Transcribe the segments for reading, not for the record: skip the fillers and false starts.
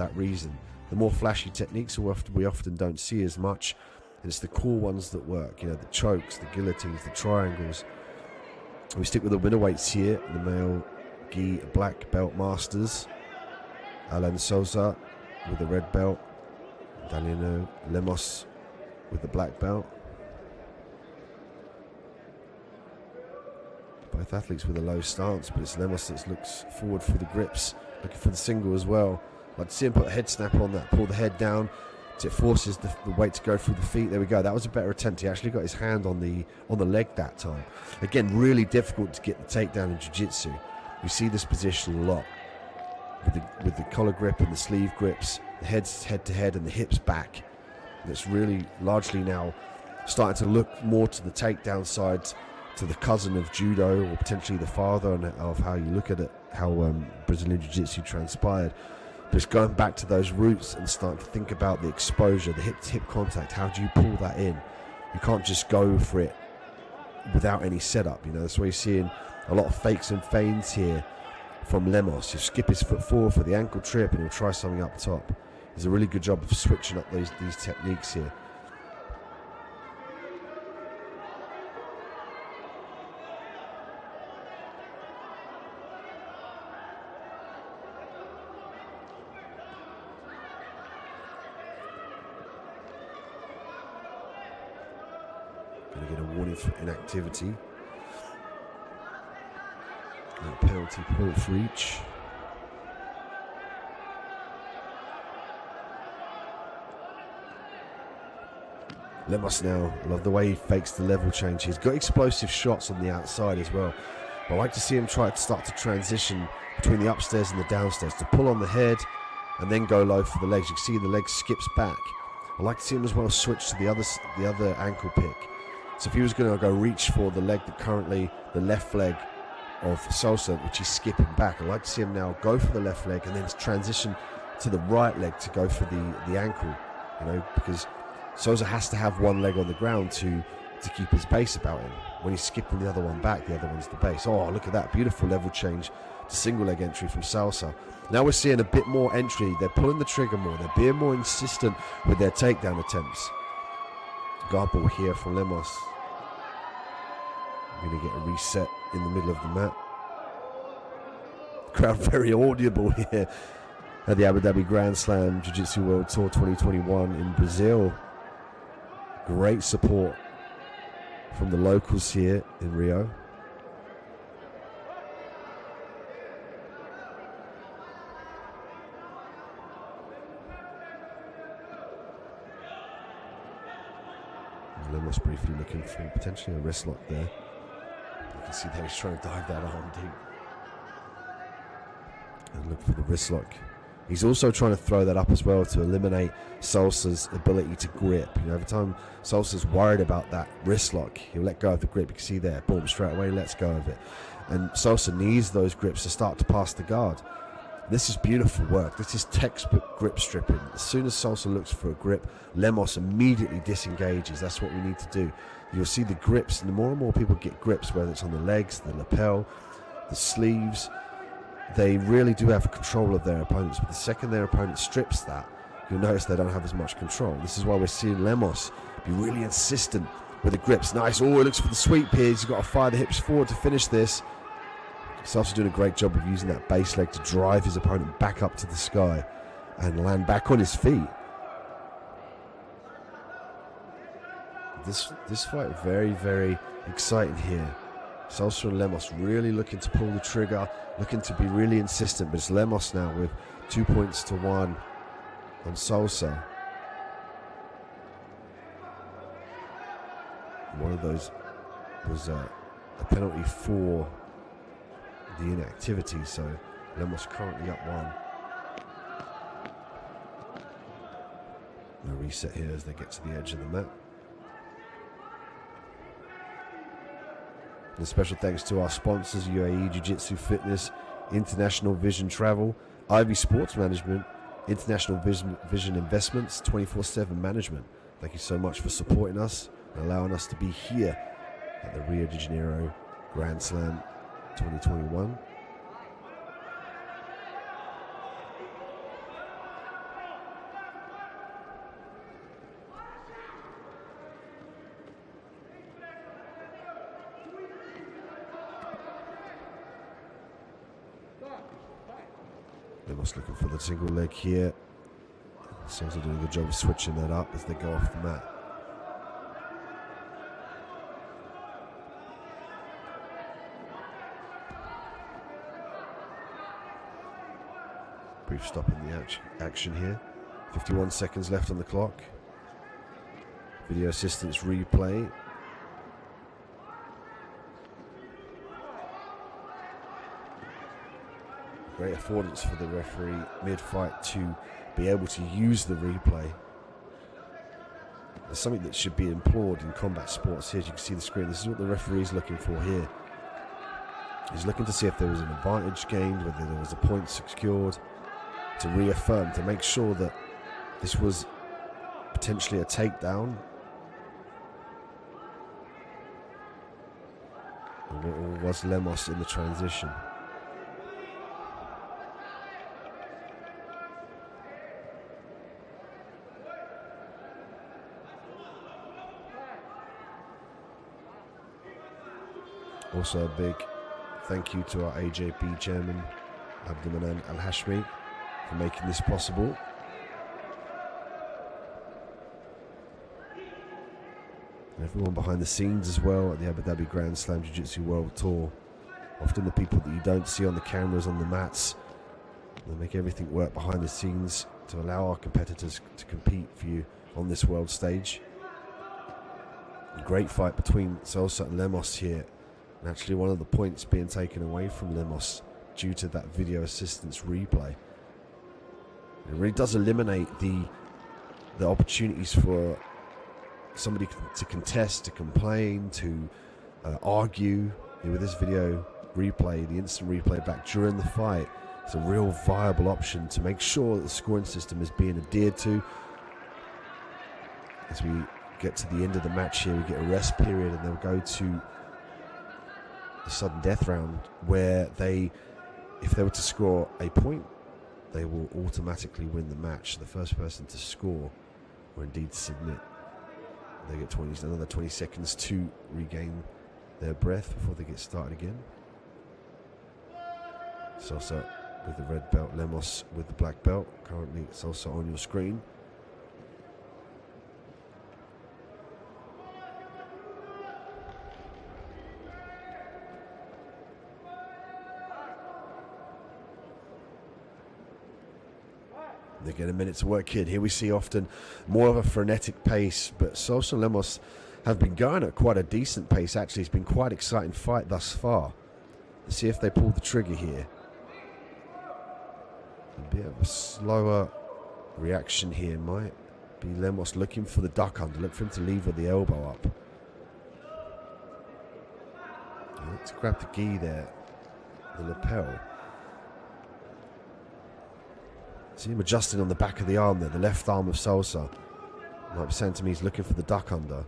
that reason. The more flashy techniques we often don't see as much. And it's the cool ones that work, you know, the chokes, the guillotines, the triangles. We stick with the middleweights here, the male gi black belt masters. Allan Sousa with the red belt. Danilo Lemos with the black belt. Both athletes with a low stance, but it's Lemos that looks forward for the grips, looking for the single as well. I'd like to see him put a head snap on that, pull the head down, so it forces the weight to go through the feet. There we go. That was a better attempt. He actually got his hand on the leg that time. Again, really difficult to get the takedown in jiu-jitsu. We see this position a lot with the collar grip and the sleeve grips, the head's head to head and the hips back. And it's really largely now starting to look more to the takedown side, to the cousin of judo or potentially the father of how you look at it, how Brazilian jiu-jitsu transpired. But it's going back to those roots and starting to think about the exposure, the hip-to-hip contact. How do you pull that in? You can't just go for it without any setup. You know, that's why you're seeing a lot of fakes and feints here from Lemos. He'll skip his foot forward for the ankle trip and he'll try something up top. He's a really good job of switching up these techniques here. Going to get a warning for inactivity. And a penalty point for each. Lemos now, I love the way he fakes the level change. He's got explosive shots on the outside as well. But I like to see him try to start to transition between the upstairs and the downstairs, to pull on the head and then go low for the legs. You can see the leg skips back. I like to see him as well switch to the other ankle pick. So if he was going to go reach for the leg that currently, the left leg of Sousa, which he's skipping back, I'd like to see him now go for the left leg and then transition to the right leg to go for the ankle, you know, because Sousa has to have one leg on the ground to keep his base about him. When he's skipping the other one back, the other one's the base. Oh, look at that beautiful level change to single leg entry from Sousa. Now we're seeing a bit more entry. They're pulling the trigger more. They're being more insistent with their takedown attempts. Guard ball here from Lemos. I'm going to get a reset in the middle of the mat. Crowd very audible here at the Abu Dhabi Grand Slam Jiu-Jitsu World Tour 2021 in Brazil. Great support from the locals here in Rio. Lemos briefly looking for potentially a wrist lock there. You can see that he's trying to dive that arm deep. And look for the wrist lock. He's also trying to throw that up as well to eliminate Sousa's ability to grip. You know, every time Sousa's worried about that wrist lock, he'll let go of the grip. You can see there, boom, straight away, lets go of it. And Sousa needs those grips to start to pass the guard. This is beautiful work. This is textbook grip stripping. As soon as Sousa looks for a grip, Lemos immediately disengages. That's what we need to do. You'll see the grips, and the more and more people get grips, whether it's on the legs, the lapel, the sleeves, they really do have control of their opponents. But the second their opponent strips that, you'll notice they don't have as much control. This is why we're seeing Lemos be really insistent with the grips. Nice. Oh, he looks for the sweep here. He's got to fire the hips forward to finish this. He's also doing a great job of using that base leg to drive his opponent back up to the sky and land back on his feet. This fight very, very exciting here. Sousa and Lemos really looking to pull the trigger, looking to be really insistent, but it's Lemos now with 2 points to 1 on Sousa. One of those was a penalty for the inactivity, so Lemos currently up 1. A reset here as they get to the edge of the mat. And a special thanks to our sponsors, UAE Jiu-Jitsu Fitness, International Vision Travel, Ivy Sports Management, International Vision Investments, 24/7 Management. Thank you so much for supporting us and allowing us to be here at the Rio de Janeiro Grand Slam 2021. Lemos looking for the single leg here. Sousa doing a good job of switching that up as they go off the mat. Brief stop in the action here. 51 seconds left on the clock. Video assistance replay. Great affordance for the referee mid-fight to be able to use the replay. It's something that should be implored in combat sports. Here, as you can see the screen, this is what the referee is looking for here. He's looking to see if there was an advantage gained, whether there was a point secured, to reaffirm, to make sure that this was potentially a takedown, or was Lemos in the transition. Also a big thank you to our AJB chairman, Abdulmanan Al-Hashmi, for making this possible. And everyone behind the scenes as well at the Abu Dhabi Grand Slam Jiu-Jitsu World Tour. Often the people that you don't see on the cameras, on the mats, they make everything work behind the scenes to allow our competitors to compete for you on this world stage. A great fight between Sousa and Lemos here. And actually one of the points being taken away from Lemos due to that video assistance replay. It really does eliminate the opportunities for somebody to contest, to complain, to argue. With this video replay, the instant replay back during the fight, it's a real viable option to make sure that the scoring system is being adhered to. As we get to the end of the match here, we get a rest period and they'll go to the sudden death round, where if they were to score a point, they will automatically win the match. The first person to score, or indeed submit, they get another 20 seconds to regain their breath before they get started again. Sousa with the red belt, Lemos with the black belt. Currently Sousa on your screen. They get a minute to work in. Here we see often more of a frenetic pace, but Sousa and Lemos have been going at quite a decent pace. Actually, it's been quite an exciting fight thus far. Let's see if they pull the trigger here. A bit of a slower reaction here might be Lemos looking for the duck under. Look for him to leave with the elbow up. To grab the gi there, the lapel. See him adjusting on the back of the arm there, the left arm of Sousa. Might be saying to me he's looking for the duck under.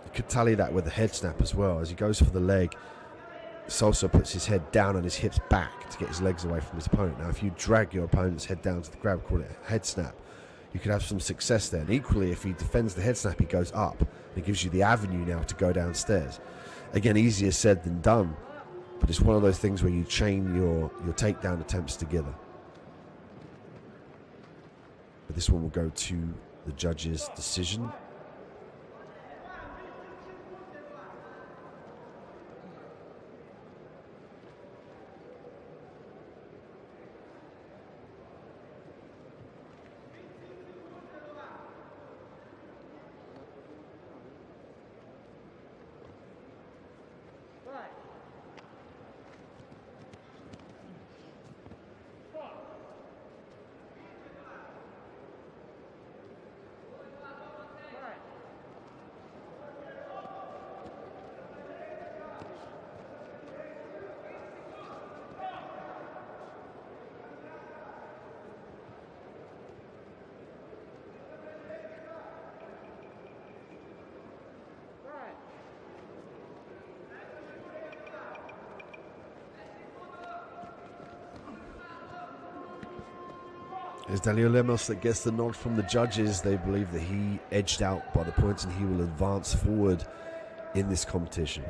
You could tally that with the head snap as well. As he goes for the leg, Sousa puts his head down and his hips back to get his legs away from his opponent. Now, if you drag your opponent's head down to the grab, call it a head snap, you could have some success there. And equally, if he defends the head snap, he goes up. And it gives you the avenue now to go downstairs. Again, easier said than done. But it's one of those things where you chain your takedown attempts together. But this one will go to the judge's decision. It's Danilo Lemos that gets the nod from the judges. They believe that he edged out by the points and he will advance forward in this competition.